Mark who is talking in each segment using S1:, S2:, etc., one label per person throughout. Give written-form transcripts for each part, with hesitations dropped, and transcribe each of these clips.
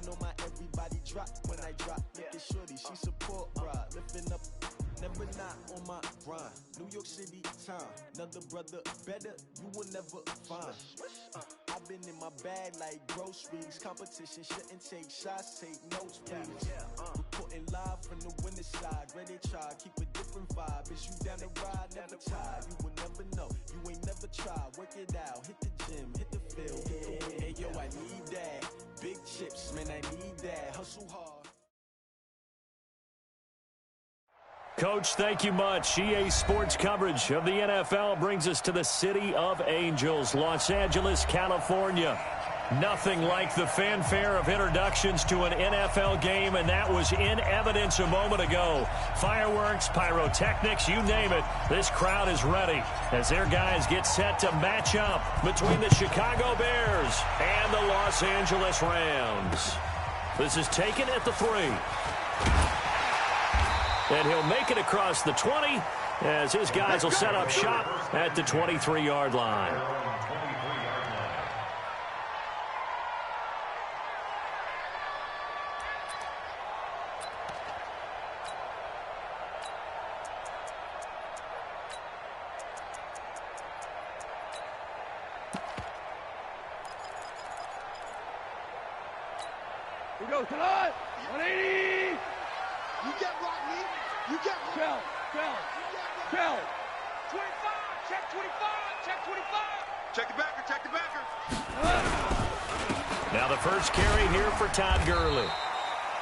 S1: know my everybody drop when I drop. Looking shorty, she support ride. Lifting up, never not on my grind. New York City time, another brother better, you will never find. I've been in my bag like groceries. Competition shouldn't take shots, take notes, please. Reporting live from the winning side. Ready to try, keep a different vibe. Is you down the ride, never tired. You will never know, you ain't never tried. Work it out, hit the gym, hit the field, hit the win. Hey yo, I need that. Big chips, man, I need that. Hustle hard.
S2: Coach, thank you much. EA Sports coverage of the NFL brings us to the City of Angels, Los Angeles, California. Nothing like the fanfare of introductions to an NFL game, and that was in evidence a moment ago. Fireworks, pyrotechnics, you name it. This crowd is ready as their guys get set to match up between the Chicago Bears and the Los Angeles Rams. This is taken at the 3. And he'll make it across the 20 as his guys will set up shop at the 23-yard line.
S3: Here goes tonight. 180.
S4: You get Rodney. You get
S3: Tell.
S4: 25. Check 25. Check 25. Check the backer. Check the backer.
S2: Now the first carry here for Todd Gurley.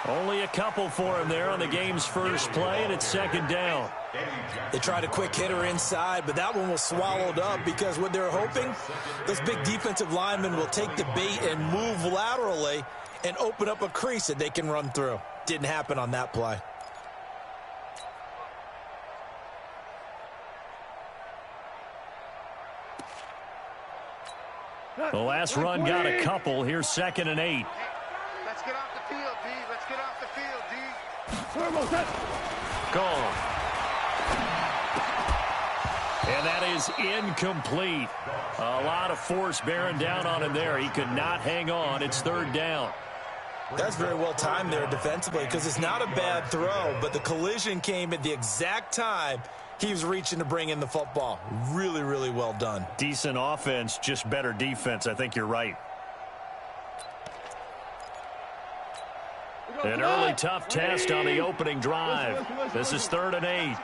S2: Only a couple for him there on the game's first play, and it's second down.
S5: They tried a quick hitter inside, but that one was swallowed up because what they're hoping, those big defensive linemen will take the bait and move laterally and open up a crease that they can run through. Didn't happen on that play.
S2: The last run got a couple. Here's 2nd and 8.
S4: Let's get off the field, D. Let's get off the field, D.
S3: Turbo set.
S2: Gone. And that is incomplete. A lot of force bearing down on him there. He could not hang on. It's 3rd down.
S5: That's very well timed there defensively because it's not a bad throw, but the collision came at the exact time he was reaching to bring in the football. Really, really well done.
S2: Decent offense, just better defense. I think you're right. An early tough test on the opening drive. This is 3rd and 8.
S4: Hey,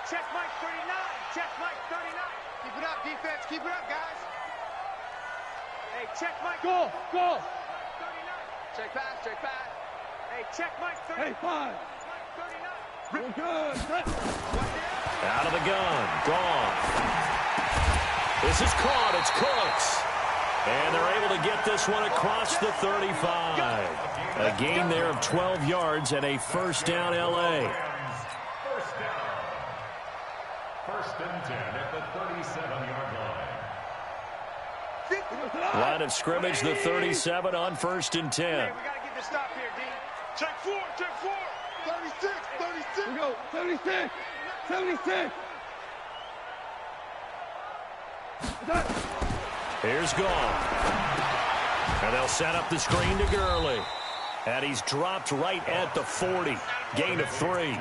S4: check Mike 39. Check Mike 39. Keep it up, defense. Keep it up, guys. Hey, check Mike.
S3: Go.
S4: 39. Check pass. Check pass. Hey, check Mike 39.
S3: Hey, 5.
S4: Mike 39.
S3: Real good. Set.
S2: Out of the gun. Gone. This is caught. It's Cooks. And they're able to get this one across the 35. A gain there of 12 yards and a first down L.A.
S6: First down. 1st and 10 at the 37-yard line.
S2: Line of scrimmage, the 37 on 1st and 10.
S4: Hey, we got to get this stop here, D. Check 4. Check 4. 36. 36.
S3: Here we go. 76. 76.
S2: Here's Gone. And they'll set up the screen to Gurley. And he's dropped right at the 40. Gain of 3.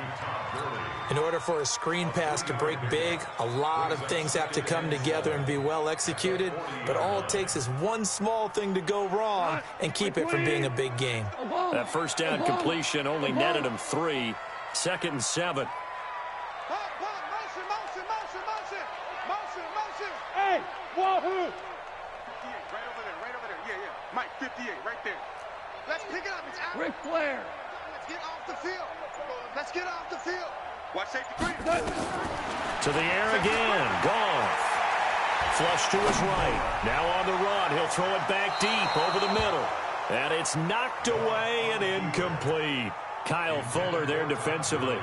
S5: In order for a screen pass to break big, a lot of things have to come together and be well executed. But all it takes is one small thing to go wrong and keep it from being a big game.
S2: That first down completion only netted him 3. 2nd and 7.
S4: Motion.
S3: Hey, wahoo.
S4: 58, right over there. Yeah. Mike, 58, right there. Let's pick it up. It's out.
S3: Ric Flair.
S4: Let's get off the field. Watch safety green.
S2: To the air again. Gone. Flush to his right. Now on the run. He'll throw it back deep over the middle. And it's knocked away and incomplete. Kyle Fuller there defensively.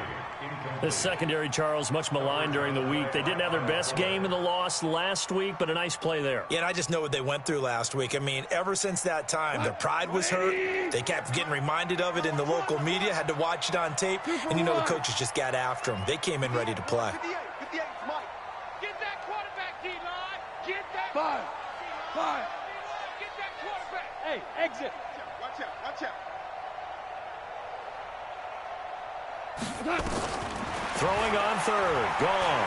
S2: This secondary, Charles, much maligned during the week. They didn't have their best game in the loss last week, but a nice play there.
S5: Yeah, and I just know what they went through last week. I mean, ever since that time, their pride was hurt. They kept getting reminded of it in the local media, had to watch it on tape, and, the coaches just got after them. They came in ready to play.
S4: 58, Mike. Get that quarterback, D-line. Get that.
S3: 5.
S4: Get that quarterback.
S3: Hey, exit.
S4: Watch Watch out. Watch out.
S2: Throwing on third. Gone.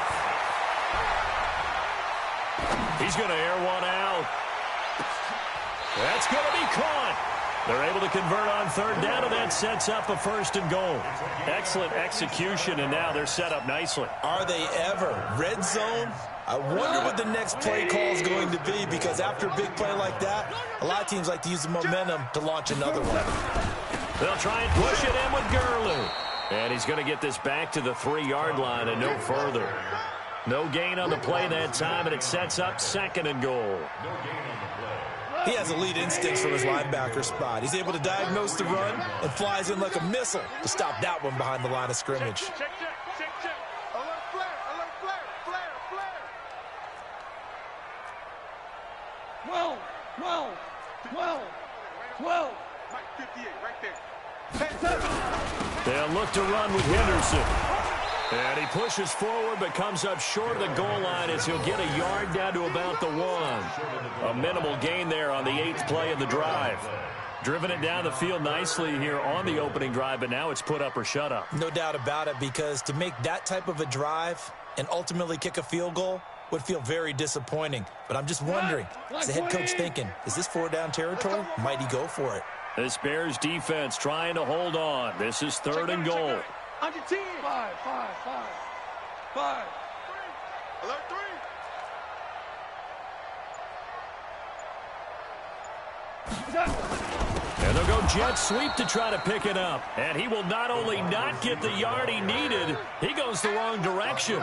S2: He's going to air one out. That's going to be caught. They're able to convert on third down, and that sets up a first and goal. Excellent execution, and now they're set up nicely.
S5: Are they ever? Red zone? I wonder what the next play call is going to be, because after a big play like that, a lot of teams like to use the momentum to launch another one.
S2: They'll try and push it in with Gurley. And he's going to get this back to the 3-yard line and no further. No gain on the play that time, and it sets up second and goal.
S5: He has elite instincts from his linebacker spot. He's able to diagnose the run and flies in like a missile to stop that one behind the line of scrimmage.
S4: Check. Alert flare. Flare.
S3: 12.
S4: Mike 58, right there.
S2: They'll look to run with Henderson. And he pushes forward but comes up short of the goal line as he'll get a yard down to about the 1. A minimal gain there on the 8th play of the drive. Driven it down the field nicely here on the opening drive, but now it's put up or shut up.
S5: No doubt about it, because to make that type of a drive and ultimately kick a field goal would feel very disappointing. But I'm just wondering, is the head coach thinking, is this 4-down territory? Might he go for it?
S2: This Bears defense trying to hold on. This is third and goal.
S3: On your team. 5.
S4: Alert 3.
S2: And they'll go jet sweep to try to pick it up. And he will not only not get the yard he needed, he goes the wrong direction.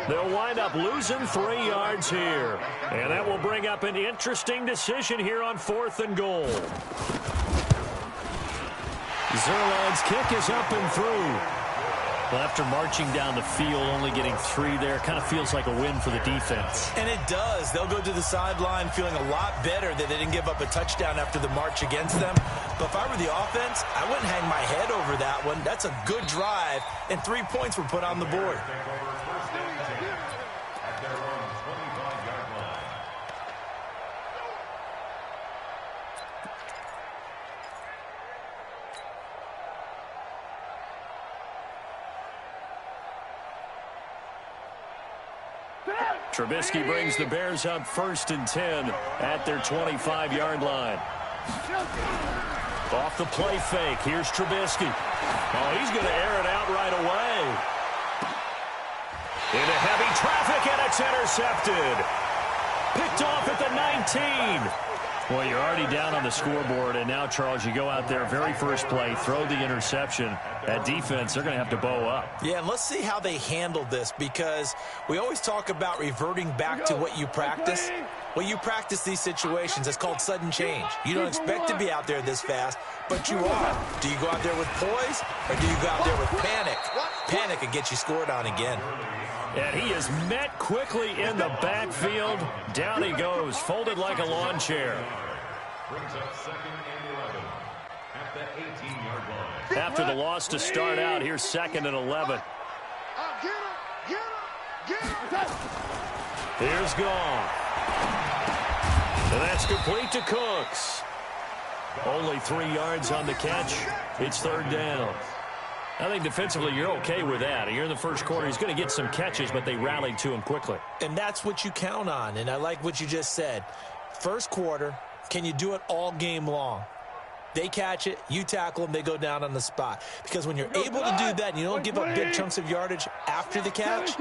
S2: They'll wind up losing 3 yards here. And that will bring up an interesting decision here on 4th and goal. Zerline's kick is up and through. Well, after marching down the field, only getting 3 there, kind of feels like a win for the defense.
S5: And it does. They'll go to the sideline feeling a lot better that they didn't give up a touchdown after the march against them. But if I were the offense, I wouldn't hang my head over that one. That's a good drive, and 3 points were put on the board.
S2: Trubisky brings the Bears up 1st and 10 at their 25-yard line. Off the play fake. Here's Trubisky. Oh, he's going to air it out right away. Into heavy traffic, and it's intercepted. Picked off at the 19. Well, you're already down on the scoreboard, and now, Charles, you go out there, very first play, throw the interception. That defense, they're going to have to bow up.
S5: Yeah, and let's see how they handle this, because we always talk about reverting back to what you practice. Well, you practice these situations. It's called sudden change. You don't expect to be out there this fast, but you are. Do you go out there with poise, or do you go out there with panic? Panic and get you scored on again.
S2: And he is met quickly in the backfield. Down he goes, folded like a lawn chair.
S6: Brings up 2nd and 11 at the 18-yard line.
S2: After the loss to start out, here's 2nd and 11.
S4: Get him.
S2: Here's gone. And that's complete to Cooks. Only 3 yards on the catch. It's 3rd down. I think defensively you're okay with that. You're in the first quarter. He's going to get some catches, but they rallied to him quickly.
S5: And that's what you count on, and I like what you just said. First quarter, can you do it all game long? They catch it, you tackle them, they go down on the spot. Because when you're able to do that and you don't give up big chunks of yardage after the catch,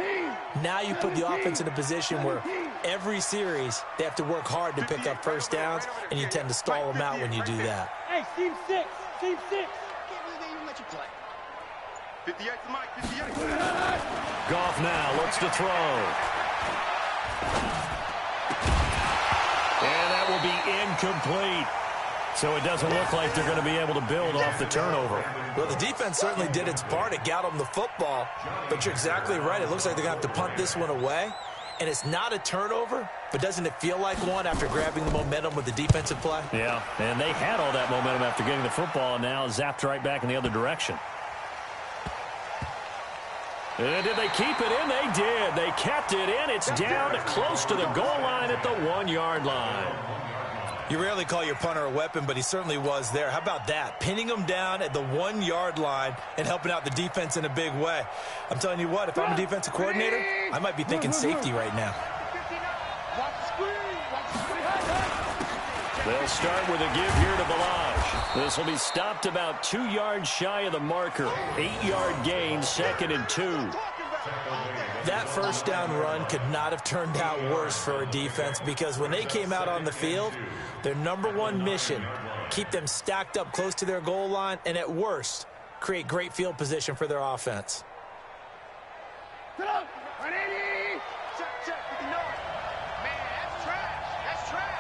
S5: now you put the offense in a position where every series they have to work hard to pick up first downs, and you tend to stall them out when you do that.
S3: Hey, team 6. Team 6.
S4: Can't believe they even let you play. 58 to Mike, 58.
S2: Goff now looks to throw. And that will be incomplete. So it doesn't look like they're going to be able to build off the turnover.
S5: Well, the defense certainly did its part. It got them the football. But you're exactly right. It looks like they're going to have to punt this one away. And it's not a turnover, but doesn't it feel like one after grabbing the momentum with the defensive play?
S2: Yeah, and they had all that momentum after getting the football, and now zapped right back in the other direction. And did they keep it in? They did. They kept it in. It's down close to the goal line at the 1-yard line.
S5: You rarely call your punter a weapon, but he certainly was there. How about that? Pinning him down at the 1-yard line and helping out the defense in a big way. I'm telling you what, if I'm a defensive coordinator, I might be thinking safety right now.
S2: They'll start with a give here to Balaj. This will be stopped about 2 yards shy of the marker. 8-yard gain, 2nd and 2.
S5: That first down run could not have turned out worse for a defense, because when they came out on the field, their number one mission, keep them stacked up close to their goal line, and at worst, create great field position for their offense.
S4: Check, no. Man, that's trash. That's trash.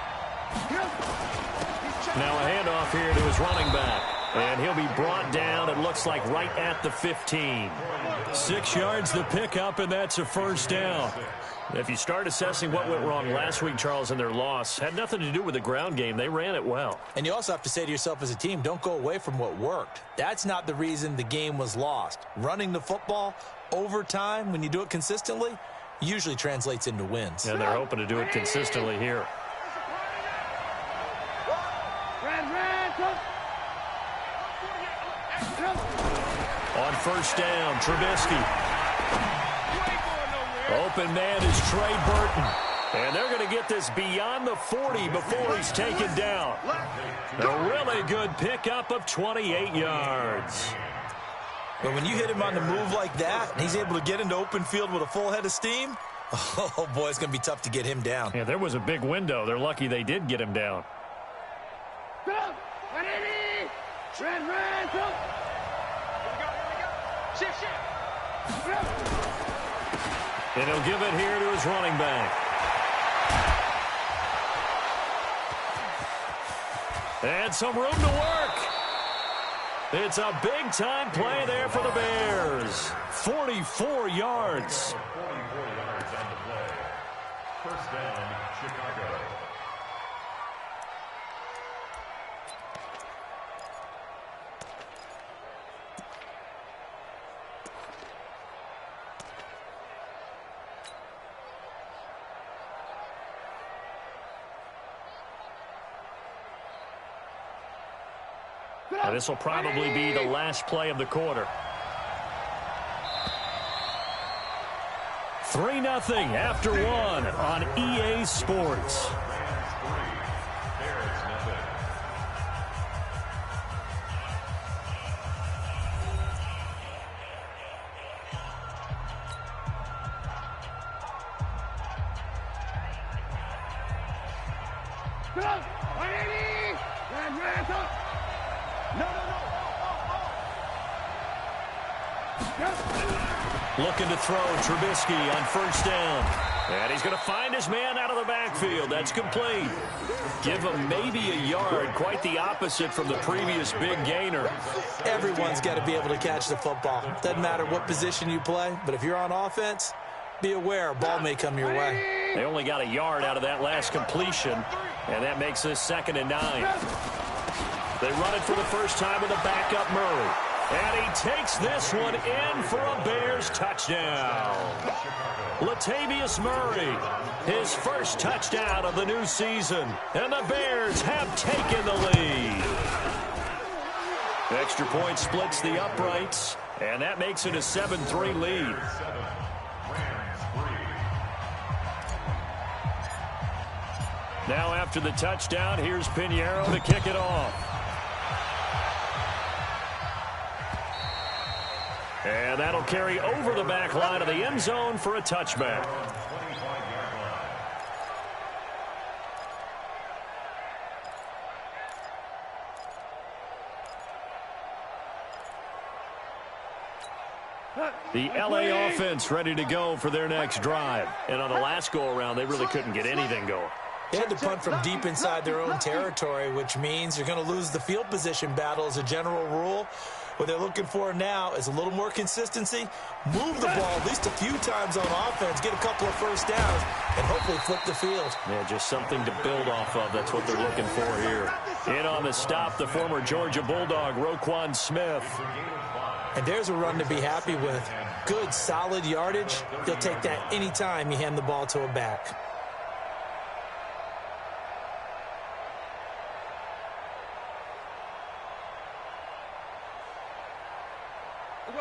S2: Now a handoff here to his running back. And he'll be brought down, it looks like, right at the 15. 6 yards the pickup, and that's a first down. If you start assessing what went wrong last week, Charles, in their loss, had nothing to do with the ground game. They ran it well.
S5: And you also have to say to yourself as a team, don't go away from what worked. That's not the reason the game was lost. Running the football over time, when you do it consistently, usually translates into wins.
S2: And they're hoping to do it consistently here. On first down, Trubisky. Open man is Trey Burton. And they're going to get this beyond the 40 before he's taken down. A really good pickup of 28 yards.
S5: But when you hit him on the move like that, and he's able to get into open field with a full head of steam, oh boy, it's going to be tough to get him down.
S2: Yeah, there was a big window. They're lucky they did get him down. And he'll give it here to his running back. And some room to work. It's a big-time play there for the Bears. 44 yards.
S6: 44 yards on the play. First down, Chicago.
S2: And this will probably be the last play of the quarter. 3-0 after 1 on EA Sports. Looking to throw, Trubisky on first down. And he's going to find his man out of the backfield. That's complete. Give him maybe a yard. Quite the opposite from the previous big gainer.
S5: Everyone's got to be able to catch the football. Doesn't matter what position you play, but if you're on offense, be aware a ball may come your way.
S2: They only got a yard out of that last completion, and that makes this 2nd and 9. They run it for the first time with a backup Murray. And he takes this one in for a Bears touchdown. Latavius Murray, his first touchdown of the new season. And the Bears have taken the lead. Extra point splits the uprights, and that makes it a 7-3 lead. Now after the touchdown, here's Pinheiro to kick it off. And that'll carry over the back line of the end zone for a touchback. The LA offense ready to go for their next drive. And on the last go-around, they really couldn't get anything going.
S5: They had to punt from deep inside their own territory, which means you're going to lose the field position battle as a general rule. What they're looking for now is a little more consistency, move the ball at least a few times on offense, get a couple of first downs, and hopefully flip the field.
S2: Yeah, just something to build off of. That's what they're looking for here. In on the stop, the former Georgia Bulldog, Roquan Smith.
S5: And there's a run to be happy with. Good, solid yardage. He'll take that anytime you hand the ball to a back.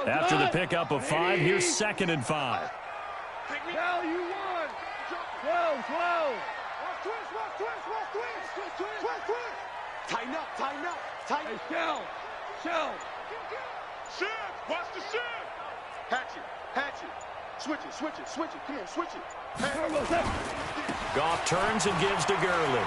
S2: After the pickup of 5, here's 2nd and 5.
S3: Now you won. 12.
S4: Tighten up.
S3: Hey, shell.
S4: Shift. Watch the shift. Hatchet. Switch it. Come on, switch it.
S2: Goff turns and gives to Gurley.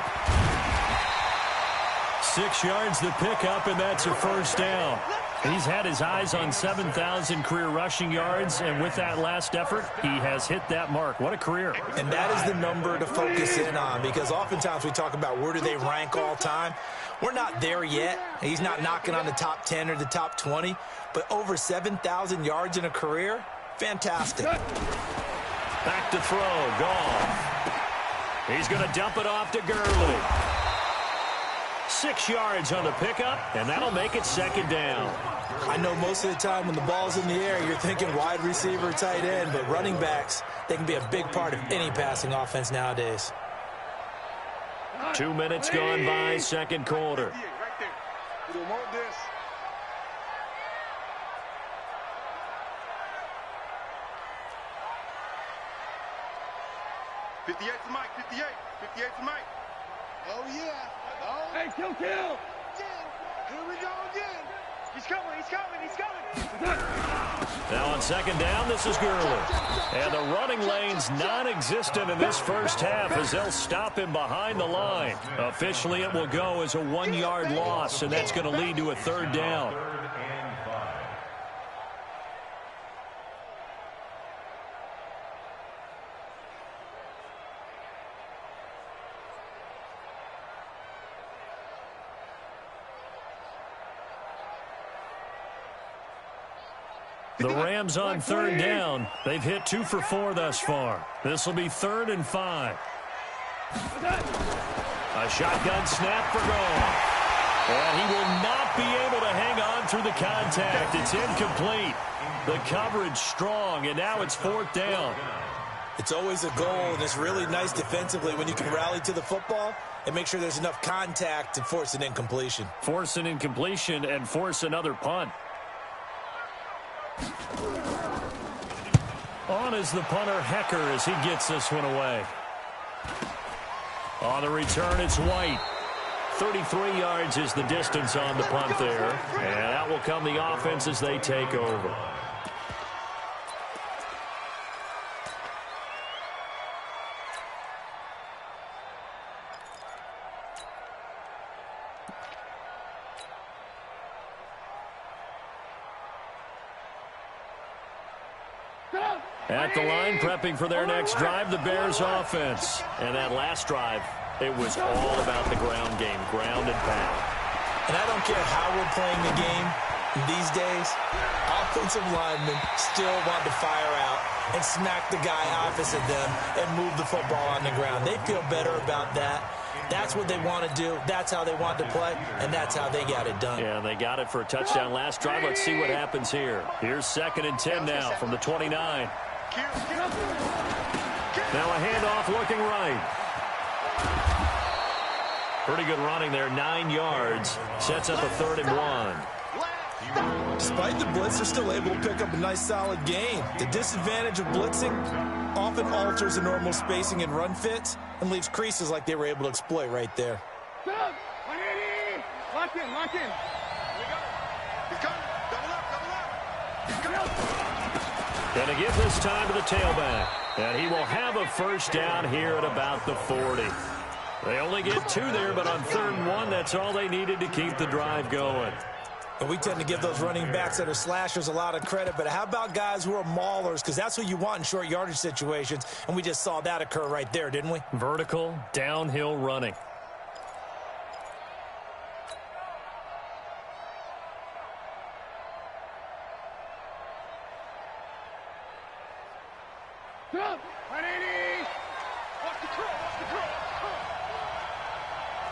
S2: 6 yards the pickup, and that's a first down. He's had his eyes on 7,000 career rushing yards, and with that last effort, he has hit that mark. What a career.
S5: And that is the number to focus in on, because oftentimes we talk about where do they rank all time. We're not there yet. He's not knocking on the top 10 or the top 20, but over 7,000 yards in a career, fantastic.
S2: Back to throw, Goff. He's going to dump it off to Gurley. 6 yards on the pickup, and that'll make it 2nd down.
S5: I know most of the time when the ball's in the air, you're thinking wide receiver, tight end, but running backs, they can be a big part of any passing offense nowadays.
S2: 2 minutes gone by, 2nd quarter.
S4: Right there. We don't want this. '58 to Mike. 58 to Mike. Oh, yeah. Oh.
S3: Hey, kill.
S4: Here we go again. He's coming.
S2: Now on 2nd down, this is Gurley. And the running lane's non-existent in this first half as they'll stop him behind the line. Officially, it will go as a 1-yard loss, and that's going to lead to a 3rd down. The Rams on 3rd down. They've hit 2 for 4 thus far. This will be 3rd and 5. A shotgun snap for Goff. And he will not be able to hang on through the contact. It's incomplete. The coverage strong, and now it's 4th down.
S5: It's always a goal, and it's really nice defensively when you can rally to the football and make sure there's enough contact to force an incompletion.
S2: Force an incompletion and force another punt. On is the punter, Hecker, as he gets this one away. On the return, it's White. 33 yards is the distance on the punt there. And that will come the offense as they take over. At the line, prepping for their next drive, the Bears offense. And that last drive, it was all about the ground game, ground and pound.
S5: And I don't care how we're playing the game these days, offensive linemen still want to fire out and smack the guy opposite them and move the football on the ground. They feel better about that. That's what they want to do. That's how they want to play, and that's how they got it done.
S2: Yeah, they got it for a touchdown last drive. Let's see what happens here. Here's 2nd and 10 now from the 29. Now a handoff looking right. Pretty good running there, 9 yards. Sets up a 3rd and 1.
S5: Despite the blitz, they're still able to pick up a nice, solid gain. The disadvantage of blitzing often alters the normal spacing and run fits and leaves creases like they were able to exploit right there.
S3: Stop! 180! Lock in! Here we go.
S4: He's coming. Double up. He's coming.
S2: Going to give this time to the tailback. And he will have a first down here at about the 40. They only get 2 there, but on 3rd and 1, that's all they needed to keep the drive going.
S5: And we tend to give those running backs that are slashers a lot of credit, but how about guys who are maulers? Because that's what you want in short yardage situations, and we just saw that occur right there, didn't we?
S2: Vertical, downhill running.
S3: Stop! 180!
S4: Watch the curl.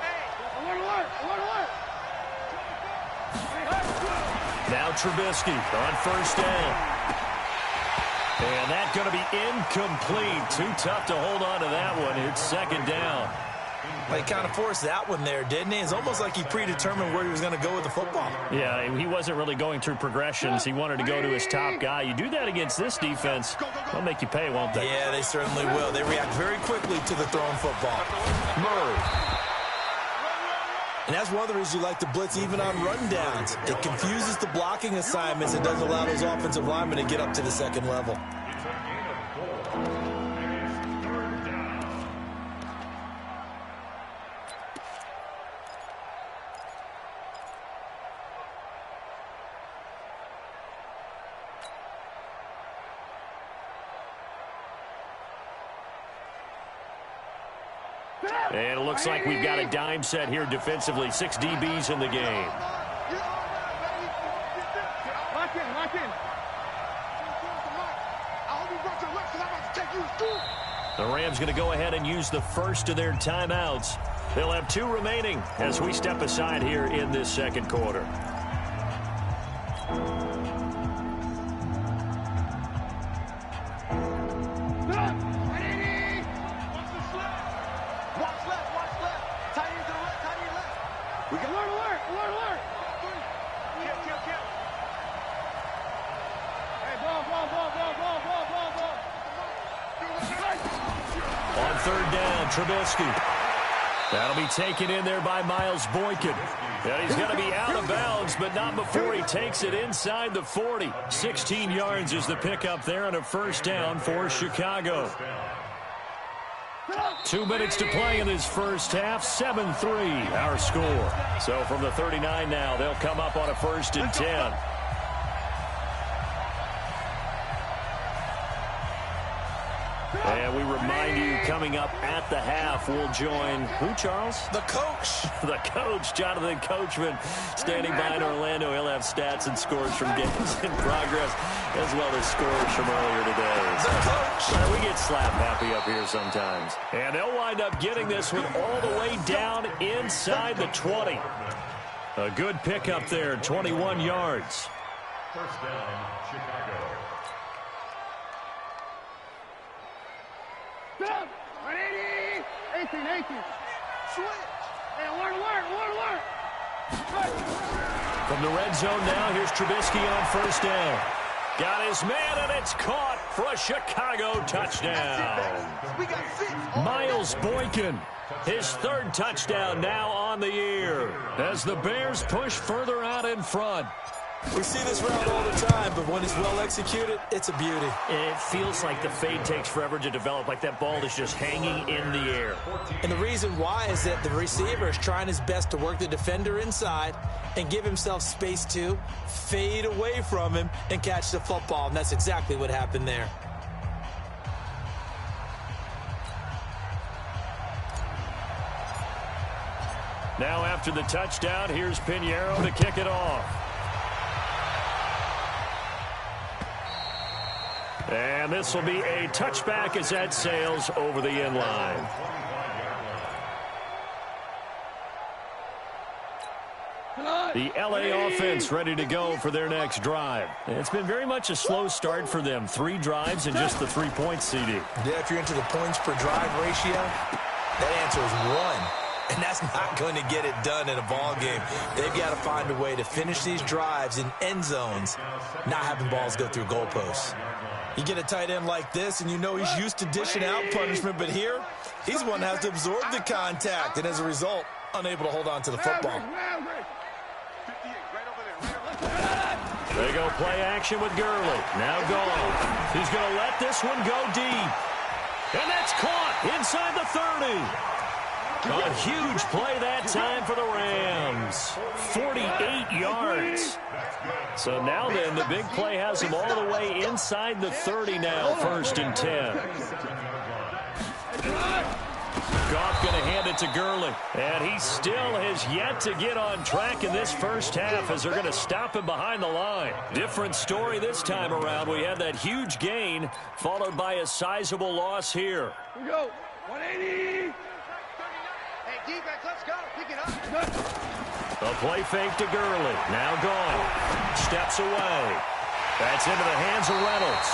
S4: Hey!
S3: Alert!
S2: Now Trubisky on 1st down. And that's going to be incomplete. Too tough to hold on to that one. It's 2nd down.
S5: He kind of forced that one there, didn't he? It's almost like he predetermined where he was going to go with the football.
S2: Yeah, he wasn't really going through progressions. He wanted to go to his top guy. You do that against this defense, they'll make you pay, won't they?
S5: Yeah, they certainly will. They react very quickly to the thrown football.
S2: Murray.
S5: And that's one of the reasons you like to blitz even on rundowns. It confuses the blocking assignments and doesn't allow those offensive linemen to get up to the second level.
S2: And it looks like we've got a dime set here defensively. 6 DBs in the game.
S3: Lock in, lock in.
S2: The Rams going to go ahead and use the first of their timeouts. They'll have 2 remaining as we step aside here in this second quarter. On third down, Trubisky. That'll be taken in there by Miles Boykin. And he's going to be out of bounds, but not before he takes it inside the 40. 16 yards is the pickup there and a first down for Chicago. 2 minutes to play in this first half. 7-3 our score. So from the 39 now, they'll come up on a 1st and 10. And we remind you, coming up at the half, we'll join who, Charles?
S5: The coach.
S2: The coach, Jonathan Coachman, standing by in Orlando. He'll have stats and scores from games in progress, as well as scores from earlier today.
S5: The coach.
S2: We get slap happy up here sometimes. And they'll wind up getting this one all the way down inside the 20. A good pickup there, 21 yards.
S6: First down, Chicago.
S3: 180! 18. Switch! Hey, alert!
S2: From the red zone now, here's Trubisky on first down. Got his man, and it's caught for a Chicago touchdown. Miles Boykin, his 3rd touchdown now on the year as the Bears push further out in front.
S5: We see this route all the time, but when it's well executed, it's a beauty.
S2: It feels like the fade takes forever to develop, like that ball is just hanging in the air.
S5: And the reason why is that the receiver is trying his best to work the defender inside and give himself space to fade away from him and catch the football, and that's exactly what happened there.
S2: Now after the touchdown, here's Pinheiro to kick it off. And this will be a touchback as that sails over the end line. The LA offense ready to go for their next drive. It's been very much a slow start for them. 3 drives and just the 3 points, CD.
S5: Yeah, if you're into the points per drive ratio, that answer is 1. And that's not going to get it done in a ball game. They've got to find a way to finish these drives in end zones, not having balls go through goalposts. You get a tight end like this, and you know he's used to dishing out punishment, but here, he's one that has to absorb the contact, and as a result, unable to hold on to the football.
S2: They go play action with Gurley. Now gone. He's going to let this one go deep. And that's caught inside the 30. A huge play that time for the Rams. 48 yards. So now then, the big play has them all the way inside the 30 now, 1st and 10. Goff going to hand it to Gurley. And he still has yet to get on track in this first half as they're going to stop him behind the line. Different story this time around. We had that huge gain followed by a sizable loss here.
S3: Here we go. 180!
S4: Hey, defense, let's go. Pick it up.
S2: A play fake to Gurley. Now gone. Steps away. That's into the hands of Reynolds.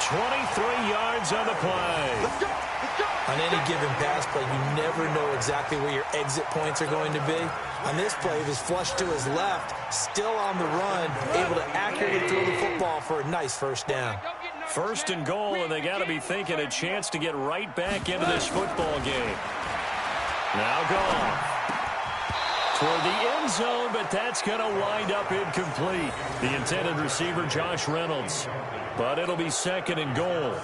S2: 23 yards on the play.
S3: Let's go.
S5: On any given pass play, you never know exactly where your exit points are going to be. On this play, he was flushed to his left, still on the run, able to accurately throw the football for a nice first down.
S2: First and goal, and they got to be thinking a chance to get right back into this football game. Now gone toward the end zone, but that's going to wind up incomplete. The intended receiver, Josh Reynolds. But it'll be second and goal.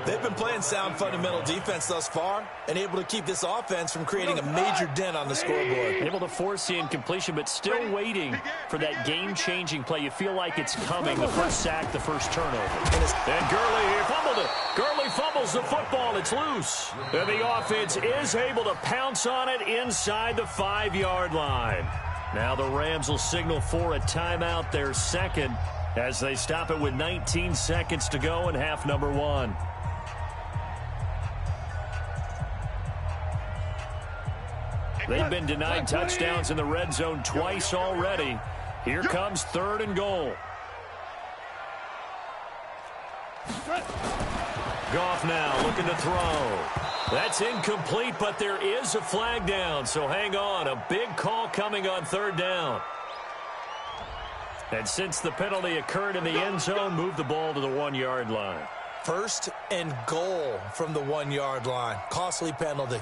S5: They've been playing sound fundamental defense thus far and able to keep this offense from creating a major dent on the scoreboard.
S2: Able to force the incompletion, but still waiting for that game-changing play. You feel like it's coming. The first sack, the first turnover. And Gurley fumbled it. Gurley fumbles the football. It's loose. And the offense is able to pounce on it inside the 5-yard line. Now the Rams will signal for a timeout, their second, as they stop it with 19 seconds to go in half number 1. They've been denied touchdowns in the red zone twice already. Here comes third and goal. Goff now looking to throw. That's incomplete, but there is a flag down, so hang on. A big call coming on third down. And since the penalty occurred in the end zone, move the ball to the 1-yard line.
S5: First and goal from the 1-yard line. Costly penalty.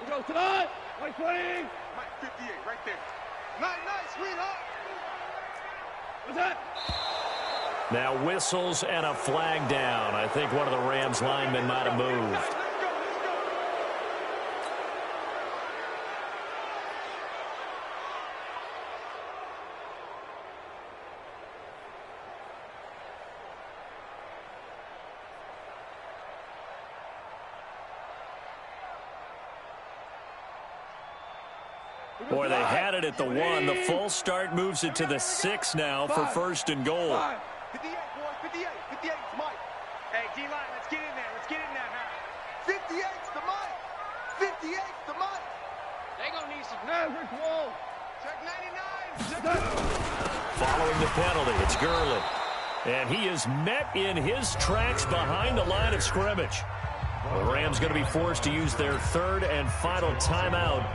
S3: Go tonight. 20.
S4: Mike, 58, right there. Nice, sweetheart.
S3: What's that?
S2: Now whistles and a flag down. I think one of the Rams linemen might have moved. Boy, they had it at the 1. The full start moves it to the 6 now for first and goal.
S4: 58, boys, 58. 58's Mike. Hey, D-line, let's get in there. Let's get in there, huh? 58's the Mike. 58's the Mike. They gonna need some
S3: Maverick wall.
S4: check 99.
S2: Following the penalty, it's Gurley. And he is met in his tracks behind the line of scrimmage. The Rams going to be forced to use their third and final timeout,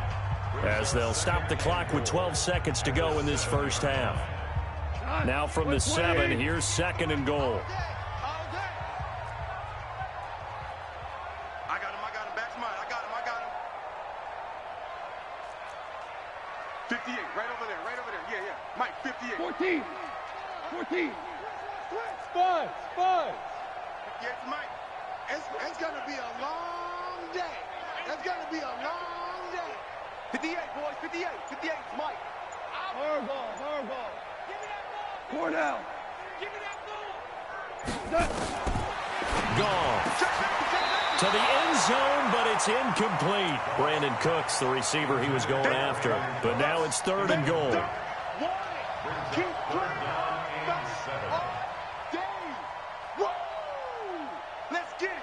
S2: as they'll stop the clock with 12 seconds to go in this first half. Now from the 7, here's second and goal.
S4: I got him, back's mine. I got him. 58, right over there. Yeah. Mike, 58.
S3: 14.
S4: Spud. 58's Mike. It's gonna be a long day. It's gonna be a long day. 58, boys, 58. 58's Mike.
S3: Hardball.
S4: Give me that ball.
S3: Cornell.
S4: Give me that ball.
S2: Gone to the end zone, but it's incomplete. Brandon Cooks, the receiver he was going after. But now it's third and goal.
S4: Keep playing. All day. Woo! Let's get it.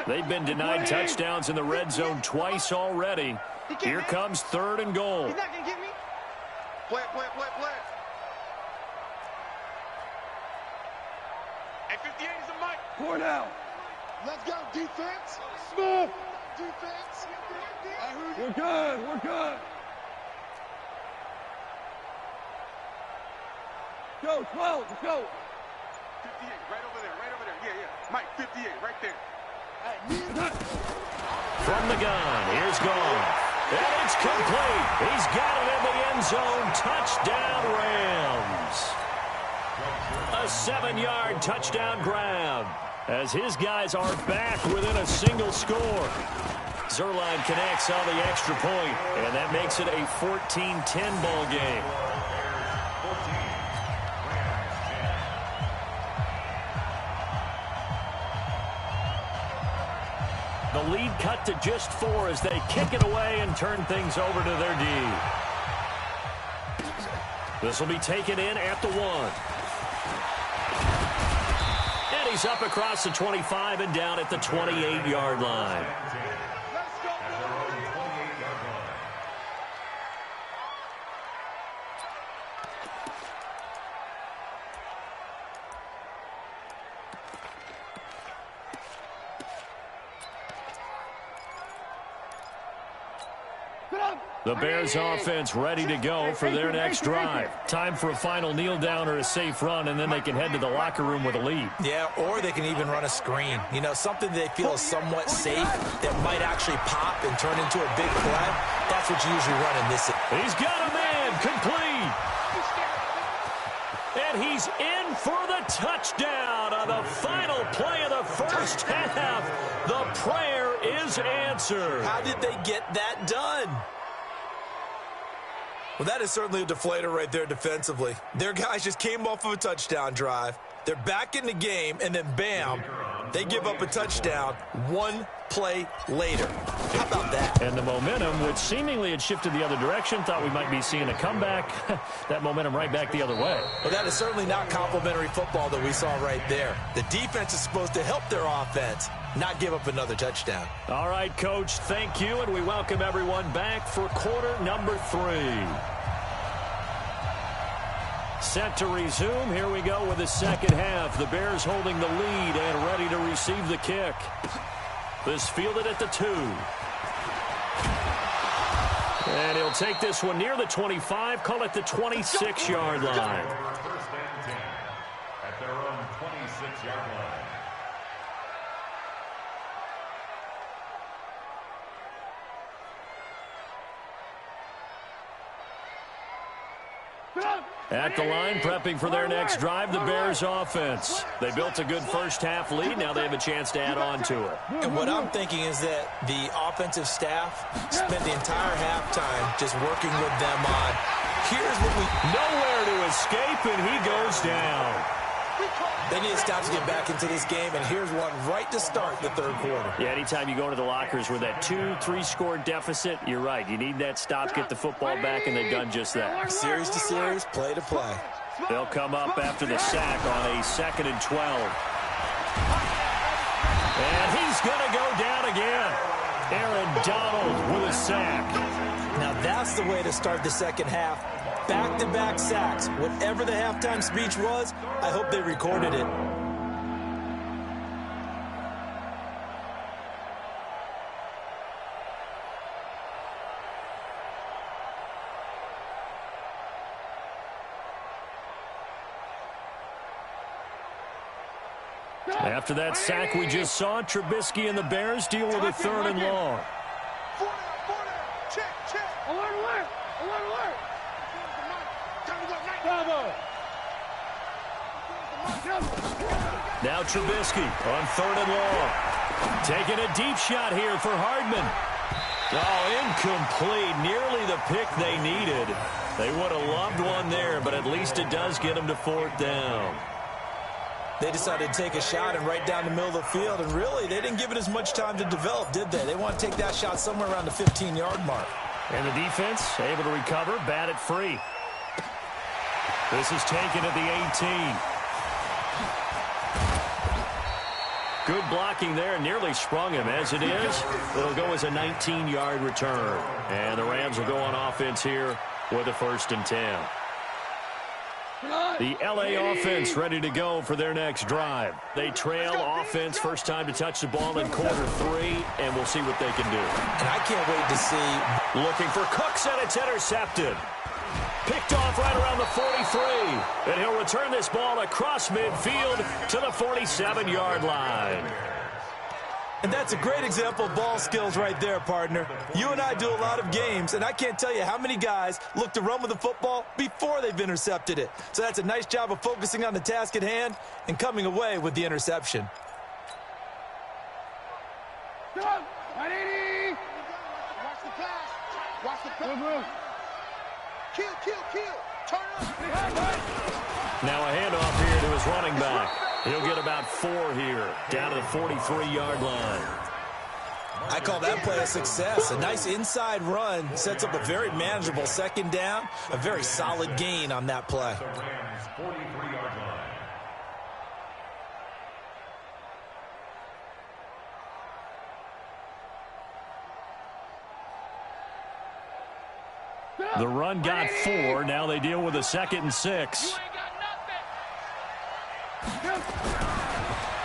S2: They've been denied touchdowns in the red zone twice already. Here comes third and goal.
S4: He's not going to get me. Play. Hey, 58 is a Mike.
S3: Cornell.
S4: Let's go, defense.
S3: Smith.
S4: Defense.
S3: We're good. Go, 12. Let's go.
S4: 58, right over there. Yeah. Mike, 58, right there.
S2: From the gun, here's Goff. And it's complete. He's got it in the end zone. Touchdown, Rams. A 7-yard touchdown grab, as his guys are back within a single score. Zerline connects on the extra point, and that makes it a 14-10 ball game. The lead cut to just 4 as they kick it away and turn things over to their D. This will be taken in at the 1. And he's up across the 25 and down at the 28-yard line. The Bears offense ready to go for their next drive. Time for a final kneel down or a safe run, and then they can head to the locker room with a lead.
S5: Yeah, or they can even run a screen. You know, something they feel is somewhat safe that might actually pop and turn into a big play. That's what you usually run in this.
S2: He's got a man, complete. And he's in for the touchdown on the final play of the first half. The prayer is answered.
S5: How did they get that done? Well, that is certainly a deflator right there defensively. Their guys just came off of a touchdown drive. They're back in the game, and then bam, they give up a touchdown one play later. How about that?
S2: And the momentum, which seemingly had shifted the other direction, thought we might be seeing a comeback. That momentum right back the other way.
S5: Well, that is certainly not complimentary football that we saw right there. The defense is supposed to help their offense, not give up another touchdown.
S2: All right, Coach, thank you, and we welcome everyone back for quarter number 3. Set to resume. Here we go with the second half. The Bears holding the lead and ready to receive the kick. This fielded at the 2. And he'll take this one near the 25, call it the 26-yard line.
S6: First and 10 at their own 26-yard line.
S2: At the line, prepping for their next drive, the Bears offense. They built a good first-half lead. Now they have a chance to add on to it.
S5: And what I'm thinking is that the offensive staff spent the entire halftime just working with them on, here's what we...
S2: Nowhere to escape, and he goes down.
S5: They need to stop to get back into this game, and here's one right to start the third quarter.
S2: Yeah, anytime you go into the lockers with that 2-3 deficit, you're right. You need that stop, get the football back, and they've done just that.
S5: Series to series, play to play.
S2: They'll come up after the sack on a 2nd and 12. And he's going to go down again. Aaron Donald with a sack.
S5: Now that's the way to start the second half. Back-to-back sacks. Whatever the halftime speech was, I hope they recorded it.
S2: After that sack we just saw, Trubisky and the Bears deal with a 3rd and long. Now Trubisky on 3rd and long. Taking a deep shot here for Hardman. Oh, incomplete. Nearly the pick they needed. They would have loved one there, but at least it does get them to 4th down.
S5: They decided to take a shot and right down the middle of the field, and really, they didn't give it as much time to develop, did they? They want to take that shot somewhere around the 15-yard mark.
S2: And the defense able to recover, bat it free. This is taken at the 18. Good blocking there, nearly sprung him. As it is, it'll go as a 19-yard return. And the Rams will go on offense here with a 1st and 10. The L.A. offense ready to go for their next drive. They trail offense, first time to touch the ball in quarter 3, and we'll see what they can do.
S5: And I can't wait to see.
S2: Looking for Cooks, and it's intercepted. Picked off right around the 43. And he'll return this ball across midfield to the 47-yard line.
S5: And that's a great example of ball skills right there, partner. You and I do a lot of games, and I can't tell you how many guys look to run with the football before they've intercepted it. So that's a nice job of focusing on the task at hand and coming away with the interception.
S3: Watch the pass. Watch the pass. Kill. Turn up.
S2: Now a handoff here to his running back. He'll get about 4 here, down to the 43-yard line.
S5: I call that play a success. A nice inside run sets up a very manageable 2nd down, a very solid gain on that play.
S6: The Rams' 43-yard line.
S2: The run got 4. Now they deal with a 2nd and 6.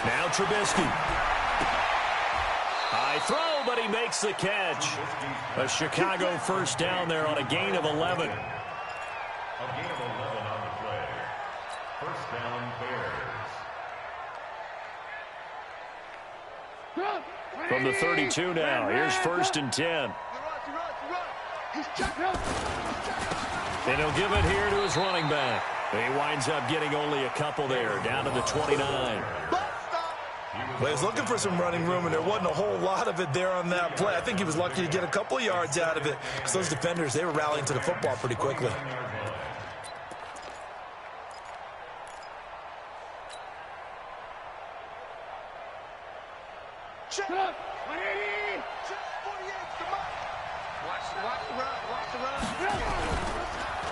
S2: Now Trubisky. High throw, but he makes the catch. A Chicago first down there on a gain of 11.
S6: A gain of 11 on the play. First down, Bears.
S2: From the 32 now, here's 1st and 10. And he'll give it here to his running back. He winds up getting only a couple there, down to the 29.
S5: Well, he was looking for some running room, and there wasn't a whole lot of it there on that play. I think he was lucky to get a couple of yards out of it, because those defenders, they were rallying to the football pretty quickly.
S3: Check. 180. Check 48. Come on. Watch the run. Watch the run.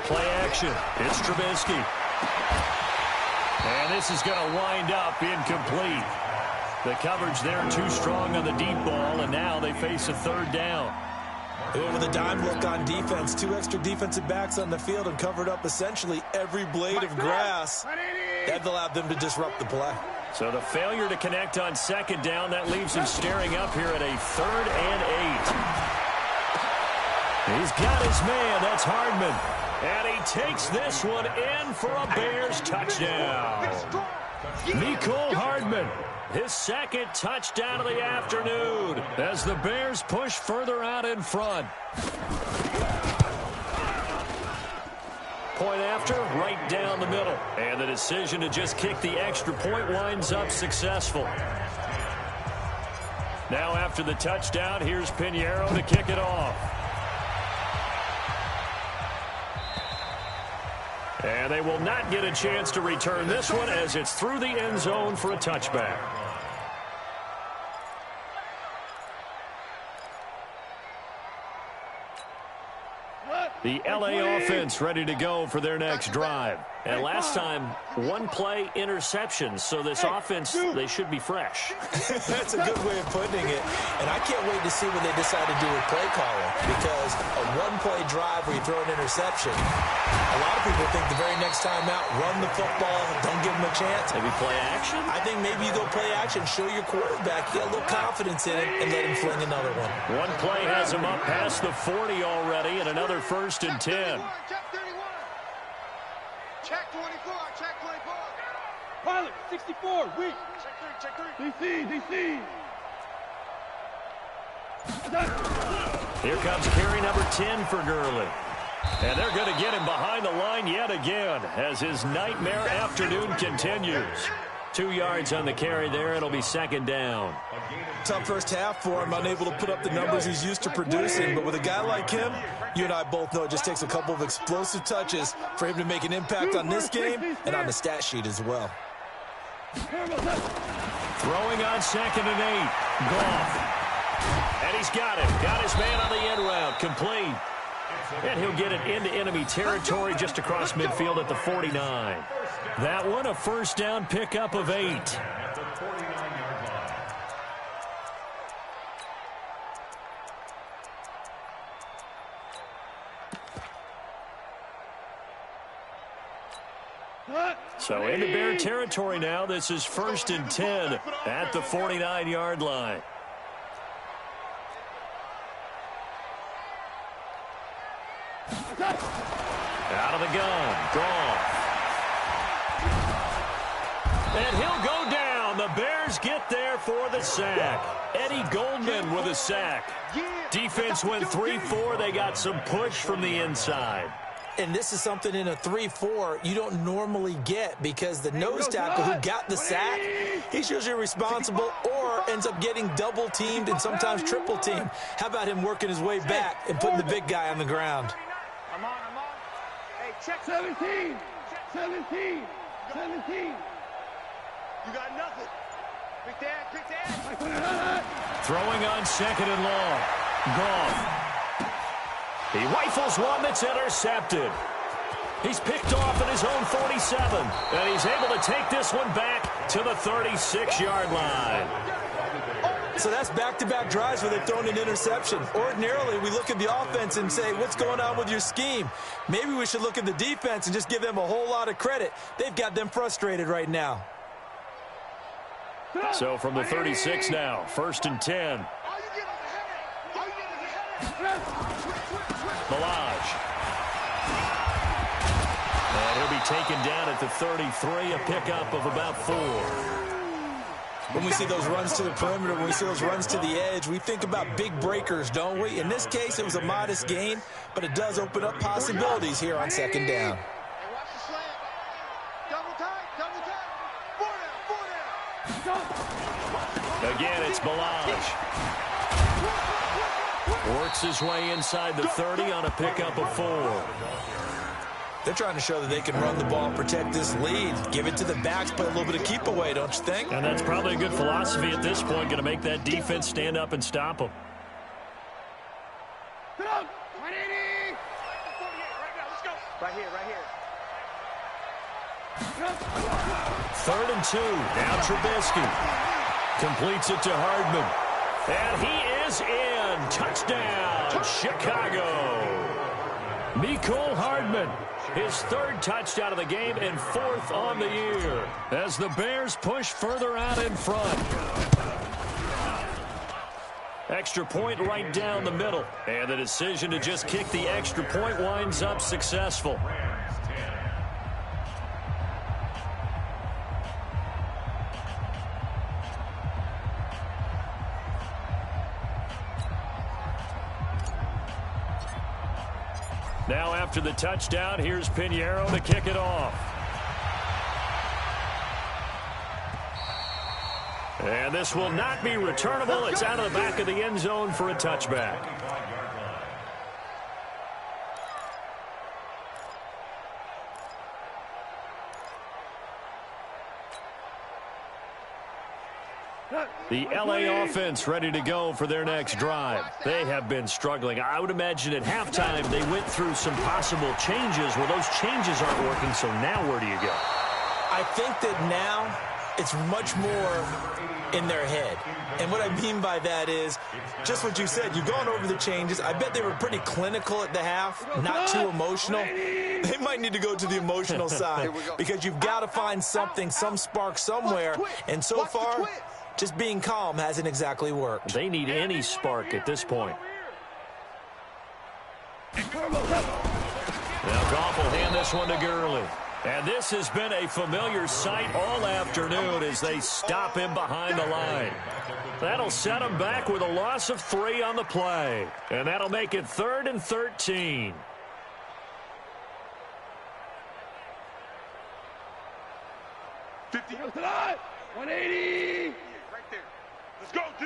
S2: Play action. It's Trubisky. And this is going to wind up incomplete. The coverage there too strong on the deep ball, and now they face a 3rd down.
S5: They went with a dime look on defense. 2 extra defensive backs on the field and covered up essentially every blade of grass. That allowed them to disrupt the play.
S2: So the failure to connect on 2nd down, that leaves him staring up here at a 3rd and 8. He's got his man. That's Hardman. And he takes this one in for a Bears touchdown. Mecole Hardman, his 2nd touchdown of the afternoon as the Bears push further out in front. Point after, right down the middle. And the decision to just kick the extra point winds up successful. Now after the touchdown, here's Pinheiro to kick it off. And they will not get a chance to return this one as it's through the end zone for a touchback. The LA offense ready to go for their next drive. And last time, 1 play interception. So this offense, they should be fresh.
S5: That's a good way of putting it. And I can't wait to see what they decide to do with play calling. Because a 1-play drive where you throw an interception, a lot of people think the very next time out, run the football, don't give them a chance.
S2: Maybe play action?
S5: I think maybe you go play action, show your quarterback, get a little confidence in him, and let him fling another one.
S2: 1 play has him up past the 40 already, and another 1st and 10.
S3: Check 31. Check 24. Check 24.
S7: Pilot, 64, weak.
S3: Check 3.
S7: DC.
S2: Here comes carry number 10 for Gurley. And they're going to get him behind the line yet again as his nightmare afternoon continues. 2 yards on the carry there. It'll be 2nd down.
S5: Tough first half for him, unable to put up the numbers he's used to producing. But with a guy like him, you and I both know it just takes a couple of explosive touches for him to make an impact on this game and on the stat sheet as well.
S2: Throwing on 2nd and 8. Goff. And he's got it. Got his man on the end route. Complete. And he'll get it into enemy territory just across midfield at the 49. That one, a first down pickup of 8.
S6: At the 49-yard line.
S2: So into Bear territory now. This is 1st and 10 at the 49-yard line. Out of the gun. Goff. And he'll go down. The Bears get there for the sack. Eddie Goldman with a sack. Defense went 3-4. They got some push from the inside.
S5: And this is something in a 3-4 you don't normally get because the nose tackle who got the sack, he's usually responsible or ends up getting double-teamed and sometimes triple-teamed. How about him working his way back and putting the big guy on the ground?
S3: I'm on. Hey, check
S7: 17.
S3: You got nothing. Quick dad.
S2: Throwing on 2nd and long. Goff. He rifles one that's intercepted. He's picked off at his own 47. And he's able to take this one back to the 36-yard line.
S5: So that's back-to-back drives where they've thrown an interception. Ordinarily, we look at the offense and say, what's going on with your scheme? Maybe we should look at the defense and just give them a whole lot of credit. They've got them frustrated right now.
S2: So from the 36 now, 1st and 10. Balaj. And he'll be taken down at the 33, a pickup of about 4.
S5: When we see those runs to the perimeter, when we see those runs to the edge, we think about big breakers, don't we? In this case, it was a modest gain, but it does open up possibilities here on second down.
S4: Watch the slant. Double tight, double tight. 4 down.
S2: Again, it's Balaj. Works his way inside the 30 on a pickup of 4.
S5: They're trying to show that they can run the ball and protect this lead. Give it to the backs, play a little bit of keep away, don't you think?
S2: And that's probably a good philosophy at this point, going to make that defense stand up and stop them.
S4: 180. Right here, right here.
S2: 3rd and 2. Now Trubisky completes it to Hardman. And he is in. Touchdown, Chicago. Mecole Hardman, his 3rd touchdown of the game and 4th on the year as the Bears push further out in front. Extra point right down the middle. And the decision to just kick the extra point winds up successful. Now after the touchdown, here's Pinheiro to kick it off. And this will not be returnable. It's out of the back of the end zone for a touchback. The LA offense ready to go for their next drive. They have been struggling. I would imagine at halftime they went through some possible changes. Well, those changes aren't working, so now where do you go?
S5: I think that now it's much more in their head. And what I mean by that is just what you said. You've gone over the changes. I bet they were pretty clinical at the half, not too emotional. They might need to go to the emotional side because you've got to find something, some spark somewhere. And so far, just being calm hasn't exactly worked.
S2: They need any spark at this point. Now Goff will hand this one to Gurley. And this has been a familiar sight all afternoon as they stop him behind the line. That'll set him back with a loss of 3 on the play. And that'll make it 3rd and 13.
S7: Tonight, 180.
S4: Right there. Let's go, D.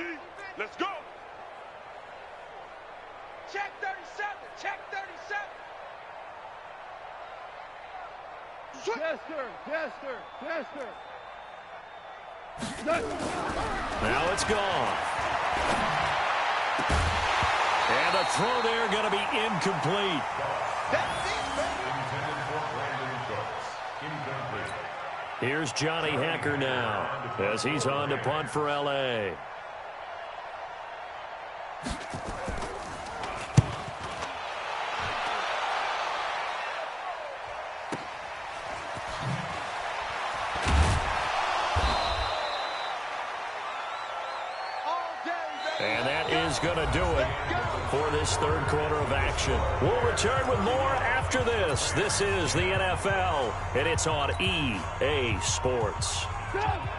S4: Let's go. Check 37. Check 37.
S7: Yes, sir. Yes, sir. Yes, sir.
S2: Now it's gone. And the throw there going to be incomplete. Here's Johnny Hacker now as he's on to punt for L.A. And that is going to do it for this 3rd quarter of action. We'll return with more after this. This is the NFL, and it's on EA Sports.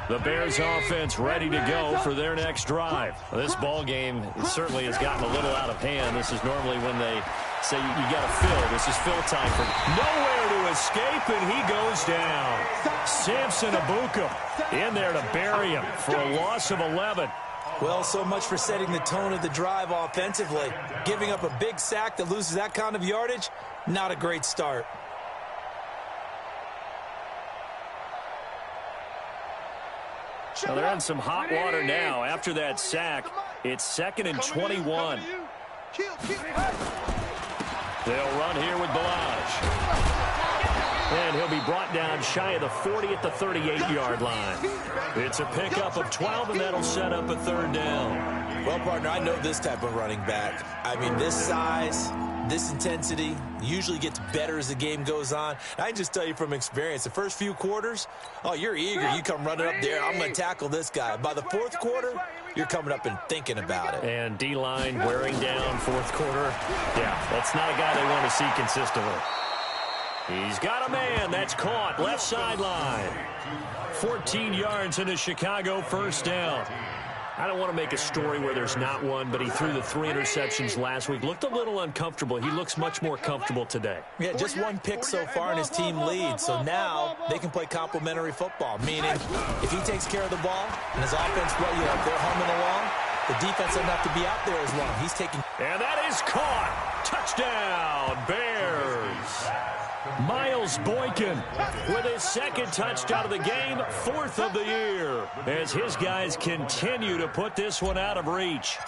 S2: The Bears offense ready to go for their next drive. This ball game certainly has gotten a little out of hand. This is normally when they say you got to fill. This is fill time for nowhere to escape, and he goes down. Samson Abuka in there to bury him for a loss of 11.
S5: Well, so much for setting the tone of the drive offensively. Giving up a big sack that loses that kind of yardage, not a great start.
S2: Well, they're in some hot water now. After that sack, it's 2nd and 21. They'll run here with Balaj. And he'll be brought down shy of the 40 at the 38-yard line. It's a pickup of 12, and that'll set up a 3rd down.
S5: Well, partner, I know this type of running back. I mean, this size, This intensity usually gets better as the game goes on. I can just tell you from experience, the first few quarters, oh, you're eager. You come running up there, I'm going to tackle this guy. By the fourth quarter, you're coming up and thinking about it.
S2: And D-line wearing down fourth quarter. Yeah, that's not a guy they want to see consistently. He's got a man. That's caught. Left sideline. 14 yards in a Chicago first down. I don't want to make a story where there's not one, but he threw the 3 interceptions last week. Looked a little uncomfortable. He looks much more comfortable today. Yeah,
S5: just 1 pick so far, and his team leads. So now they can play complementary football, meaning if he takes care of the ball and his offense, well, they're humming along, the defense doesn't have to be out there as long. He's taking.
S2: And that is caught. Touchdown, Bears. Miles Boykin with his 2nd touchdown of the game, 4th of the year, as his guys continue to put this one out of reach.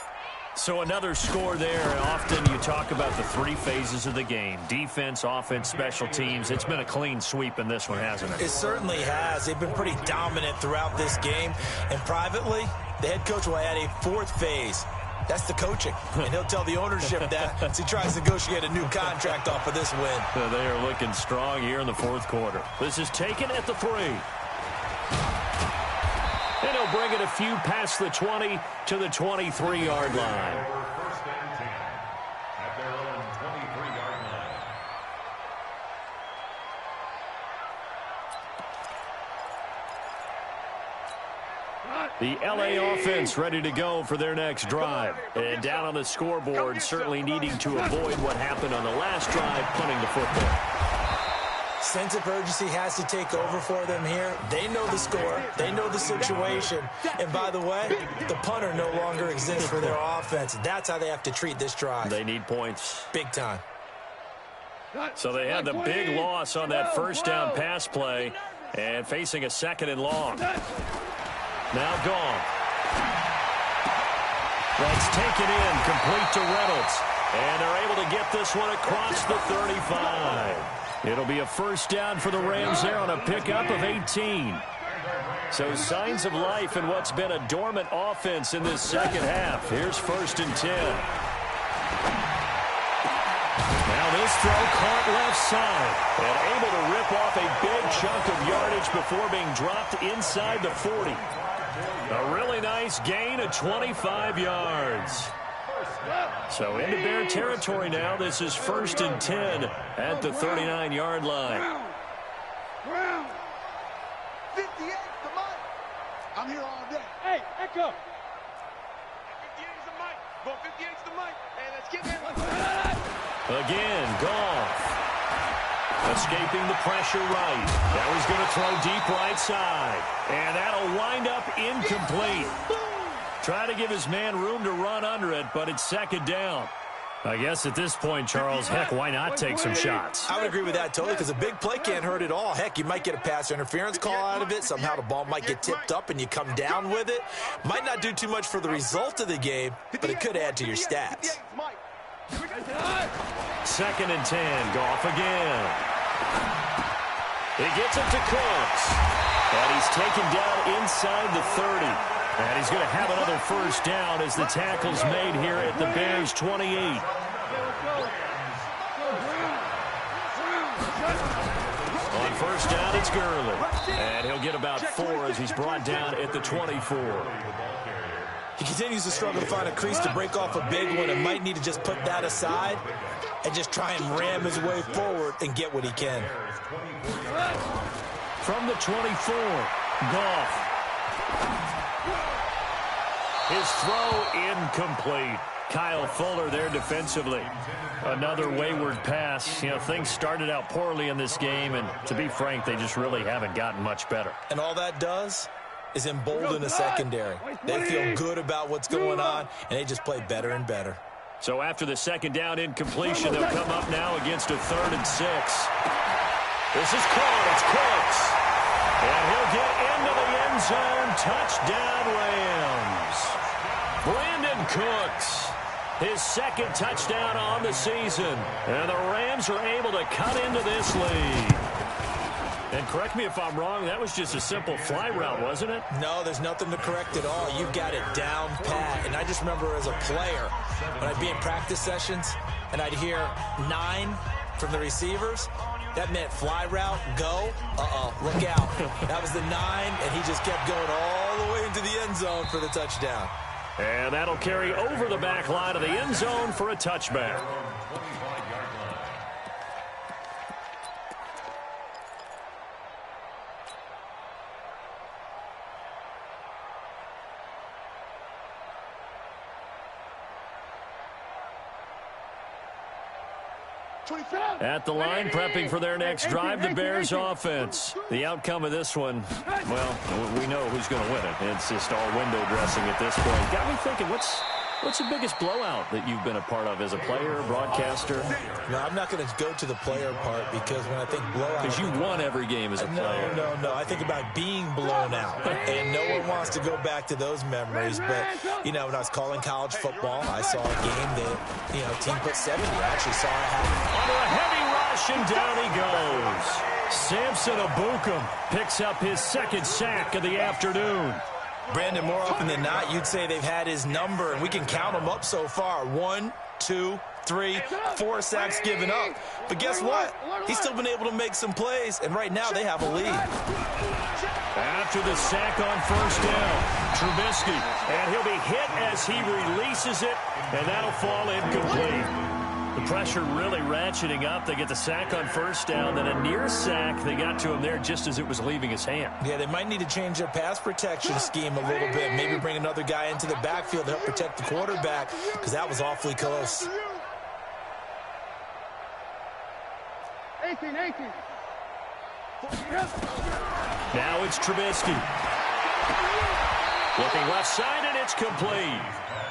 S2: So another score there. Often you talk about the 3 phases of the game: defense, offense, special teams. It's been a clean sweep in this one, hasn't it?
S5: It certainly has. They've been pretty dominant throughout this game. And privately, the head coach will add a 4th phase. That's the coaching, and he'll tell the ownership that as he tries to negotiate a new contract off of this win.
S2: They are looking strong here in the 4th quarter. This is taken at the 3. And he'll bring it a few past the 20 to the 23-yard line.
S6: First and 10 at their own 23-yard line.
S2: The L.A. offense ready to go for their next drive. And down on the scoreboard, certainly needing to avoid what happened on the last drive, punting the football.
S5: Sense of urgency has to take over for them here. They know the score. They know the situation. And by the way, the punter no longer exists for their offense. That's how they have to treat this drive.
S2: They need points.
S5: Big time.
S2: So they had the big loss on that first down pass play and facing a 2nd and long. Now gone. That's taken in, complete to Reynolds. And they're able to get this one across the 35. It'll be a first down for the Rams there on a pickup of 18. So signs of life in what's been a dormant offense in this second half. Here's 1st and 10. Now this throw caught left side and able to rip off a big chunk of yardage before being dropped inside the 40. A really nice gain of 25 yards. So into Bear territory now. This is 1st and 10 at the 39-yard line.
S4: 58 to Mike. I'm here all day.
S7: Hey, Echo.
S4: 58's the Mike. Well, 58's the Mike. Hey, let's get him.
S2: Again, Goff. Escaping the pressure right. Now he's going to throw deep right side. And that'll wind up incomplete. Trying to give his man room to run under it, but it's 2nd down. I guess at this point, Charles, heck, why not take some shots?
S5: I would agree with that totally, because a big play can't hurt at all. Heck, you might get a pass interference call out of it. Somehow the ball might get tipped up and you come down with it. Might not do too much for the result of the game, but it could add to your stats.
S2: 2nd and 10, Goff again. He gets it to Cooks. And he's taken down inside the 30. And he's going to have another first down as the tackle's made here at the Bears' 28. On first down, it's Gurley. And he'll get about 4 as he's brought down at the 24.
S5: He continues to struggle to find a crease to break off a big one and might need to just put that aside and just try and ram his way forward and get what he can.
S2: From the 24, Goff. His throw incomplete. Kyle Fuller there defensively. Another wayward pass. You know, things started out poorly in this game, and to be frank, they just really haven't gotten much better.
S5: And all that does is embolden the secondary. They feel good about what's going on, and they just play better and better.
S2: So after the 2nd down incompletion, they'll come up now against a 3rd and 6. This is caught. It's Cooks. And he'll get into the end zone. Touchdown, Rams. Brandon Cooks, his 2nd touchdown on the season. And the Rams are able to cut into this lead. And correct me if I'm wrong, that was just a simple fly route, wasn't it?
S5: No, there's nothing to correct at all. You've got it down pat. And I just remember as a player, when I'd be in practice sessions, and I'd hear 9 from the receivers, that meant fly route, go, look out. That was the 9, and he just kept going all the way into the end zone for the touchdown.
S2: And that'll carry over the back line of the end zone for a touchback. At the line, prepping for their next drive, the Bears offense. The outcome of this one, well, we know who's going to win it. It's just all window dressing at this point. Got me thinking, what's the biggest blowout that you've been a part of as a player, broadcaster?
S5: No, I'm not going to go to the player part because when I think blowout...
S2: Because you won every game as a player.
S5: No. I think about being blown out. And no one wants to go back to those memories. But, when I was calling college football, I saw a game that, team put 70. I actually saw it happen.
S2: Under a heavy rush, and down he goes. Samson Abukum picks up his second sack of the afternoon.
S5: Brandon, more often than not, you'd say they've had his number, and we can count them up so far. 1, 2, 3, 4 sacks given up. But guess what? He's still been able to make some plays, and right now they have a lead.
S2: After the sack on first down, Trubisky, and he'll be hit as he releases it, and that'll fall incomplete. The pressure really ratcheting up. They get the sack on first down, then a near sack. They got to him there just as it was leaving his hand.
S5: Yeah, they might need to change their pass protection scheme a little bit. Maybe bring another guy into the backfield to help protect the quarterback, because that was awfully close.
S7: 18.
S2: Now it's Trubisky. Looking left side, and it's complete.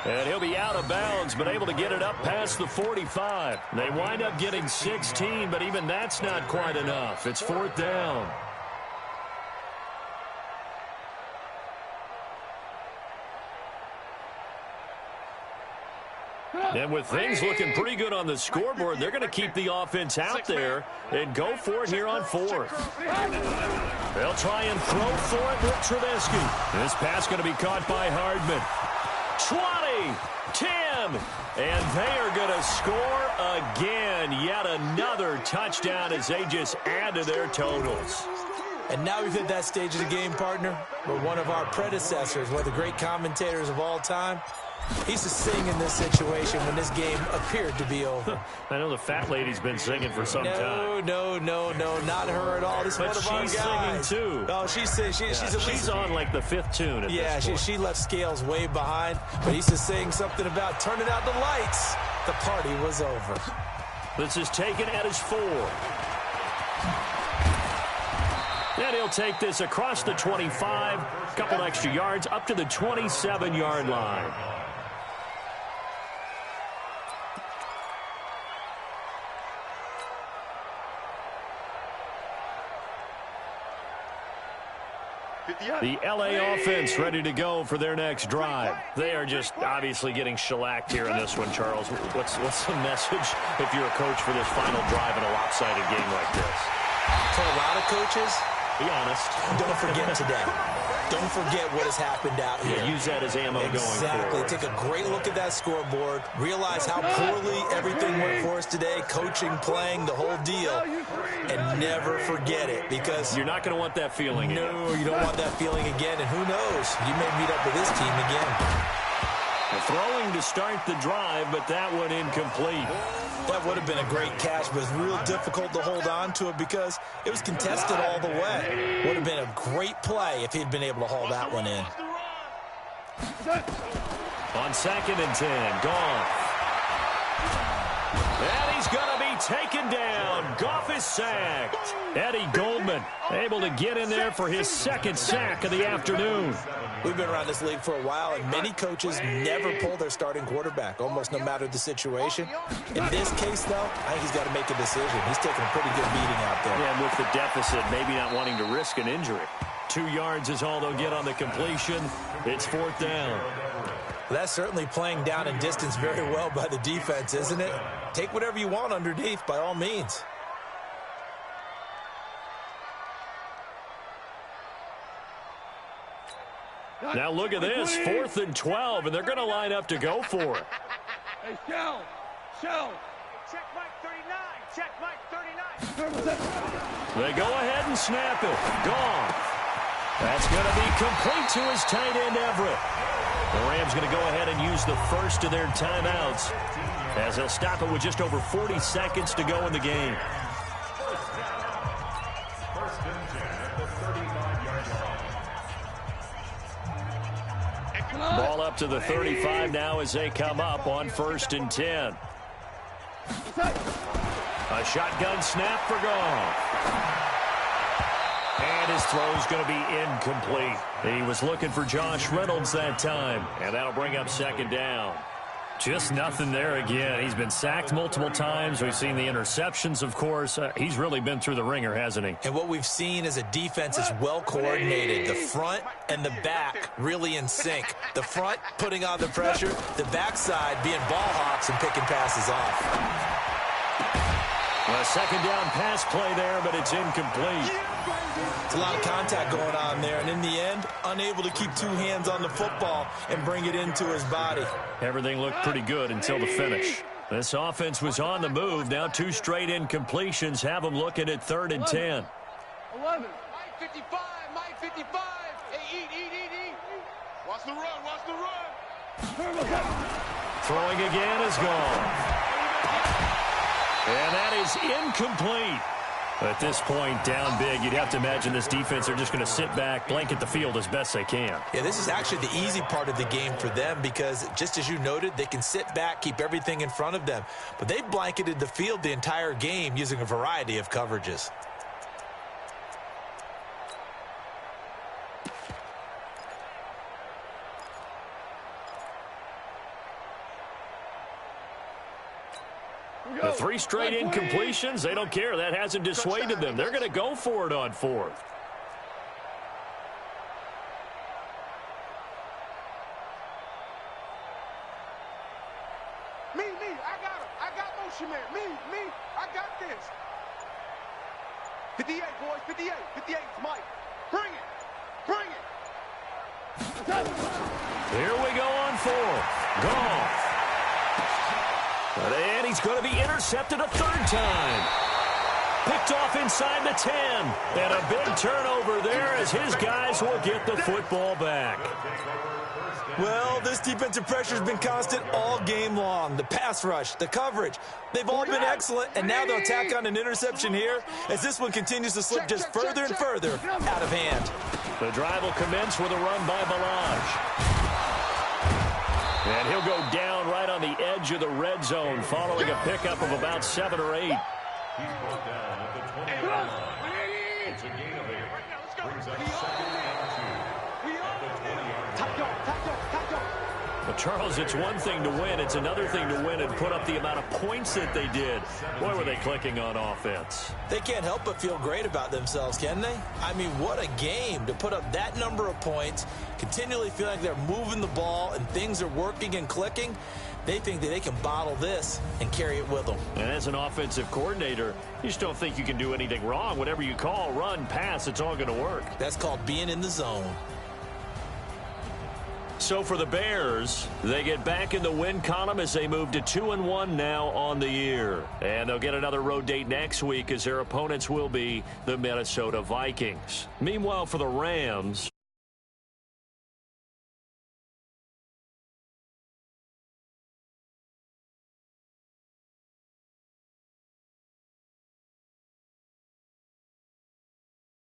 S2: And he'll be out of bounds, but able to get it up past the 45. They wind up getting 16, but even that's not quite enough. It's fourth down. And with things looking pretty good on the scoreboard, they're going to keep the offense out there and go for it here on fourth. They'll try and throw for it with Trubisky. This pass going to be caught by Hardman. 20, 10, and they are going to score again. Yet another touchdown as they just add to their totals.
S5: And now we've hit that stage of the game, partner, where one of our predecessors, one of the great commentators of all time, he used to sing in this situation when this game appeared to be over.
S2: I know the fat lady's been singing for some time.
S5: No, not her at all. This is one of our guys.
S2: She's singing too.
S5: Oh, she's
S2: on like the fifth tune at this point.
S5: She left Scales way behind, but he used to sing something about turning out the lights. The party was over.
S2: This is taken at his 4. And he'll take this across the 25, a couple extra yards, up to the 27-yard line. The LA offense ready to go for their next drive. They are just obviously getting shellacked here in this one, Charles. What's the message if you're a coach for this final drive in a lopsided game like this?
S5: For a lot of coaches,
S2: be honest.
S5: Don't forget today. Don't forget what has happened out here.
S2: Yeah, use that as ammo going forward.
S5: Exactly. Take a great look at that scoreboard. Realize how poorly everything went for us today. Coaching, playing, the whole deal. And never forget it, because
S2: you're not going to want that feeling again.
S5: No, you don't want that feeling again. And who knows? You may meet up with this team again.
S2: Throwing to start the drive, but that one incomplete.
S5: That would have been a great catch, but it's real difficult to hold on to it because it was contested all the way. Would have been a great play if he'd been able to haul that one in.
S2: On 2nd and 10, Goff. And he's going to be taken down. Goff is sacked. Eddie Goldman able to get in there for his second sack of the afternoon.
S5: We've been around this league for a while, and many coaches never pull their starting quarterback, almost no matter the situation. In this case, though, I think he's got to make a decision. He's taking a pretty good beating out there.
S2: Yeah, and with the deficit, maybe not wanting to risk an injury. 2 yards is all they'll get on the completion. It's fourth down.
S5: That's certainly playing down and distance very well by the defense, isn't it? Take whatever you want underneath, by all means.
S2: Now look at this, 4th and 12, and they're going to line up to go for it.
S7: Hey, Shell,
S3: Check Mike 39. Check Mike 39.
S2: They go ahead and snap it. Gone. That's going to be complete to his tight end, Everett. The Rams going to go ahead and use the first of their timeouts as they'll stop it with just over 40 seconds to go in the game.
S6: First and 10 at the 35-yard line.
S2: Ball up to the 35 now as they come up on 1st and 10. A shotgun snap for Goff. And his throw's going to be incomplete. He was looking for Josh Reynolds that time, and that'll bring up 2nd down. Just nothing there again. He's been sacked multiple times. We've seen the interceptions, of course. He's really been through the ringer, hasn't he?
S5: And what we've seen is a defense is well coordinated. The front and the back really in sync. The front putting on the pressure, the backside being ball hawks and picking passes off.
S2: A 2nd down pass play there, but it's incomplete.
S5: It's a lot of contact going on there, and in the end, unable to keep 2 hands on the football and bring it into his body.
S2: Everything looked pretty good until the finish. This offense was on the move. Now 2 straight incompletions have them looking at 3rd and 10.
S7: 11.
S4: Mike 55, Mike 55. Hey, eat. Watch the run, watch the run.
S2: Throwing again is gone. And that is incomplete. At this point, down big, you'd have to imagine this defense are just going to sit back, blanket the field as best they can.
S5: Yeah, this is actually the easy part of the game for them because, just as you noted, they can sit back, keep everything in front of them. But they've blanketed the field the entire game using a variety of coverages.
S2: The 3 straight incompletions, they don't care. That hasn't dissuaded them. They're going to go for it on 4th.
S4: Me, I got him. I got motion man. Me, I got this. 58, boys, 58. 58, Mike. Bring it.
S2: Here we go on 4th. Goff. And he's going to be intercepted a 3rd time. Picked off inside the 10. And a big turnover there as his guys will get the football back.
S5: Well, this defensive pressure has been constant all game long. The pass rush, the coverage, they've all been excellent, and now they'll tack on an interception here as this one continues to slip just further and further out of hand.
S2: The drive will commence with a run by Balaj. And he'll go down right on the edge of the red zone following a pickup of about 7 or 8.
S6: He's brought down at the 20 line. It's a gain of 8. Brings up 2nd and 2 at the 20-yard line.
S2: Well, Charles, it's one thing to win. It's another thing to win and put up the amount of points that they did. Boy, were they clicking on offense.
S5: They can't help but feel great about themselves, can they? I mean, what a game to put up that number of points, continually feel like they're moving the ball and things are working and clicking. They think that they can bottle this and carry it with them.
S2: And as an offensive coordinator, you just don't think you can do anything wrong. Whatever you call, run, pass, it's all going to work.
S5: That's called being in the zone.
S2: So for the Bears, they get back in the win column as they move to 2-1 now on the year. And they'll get another road date next week as their opponents will be the Minnesota Vikings. Meanwhile, for the Rams,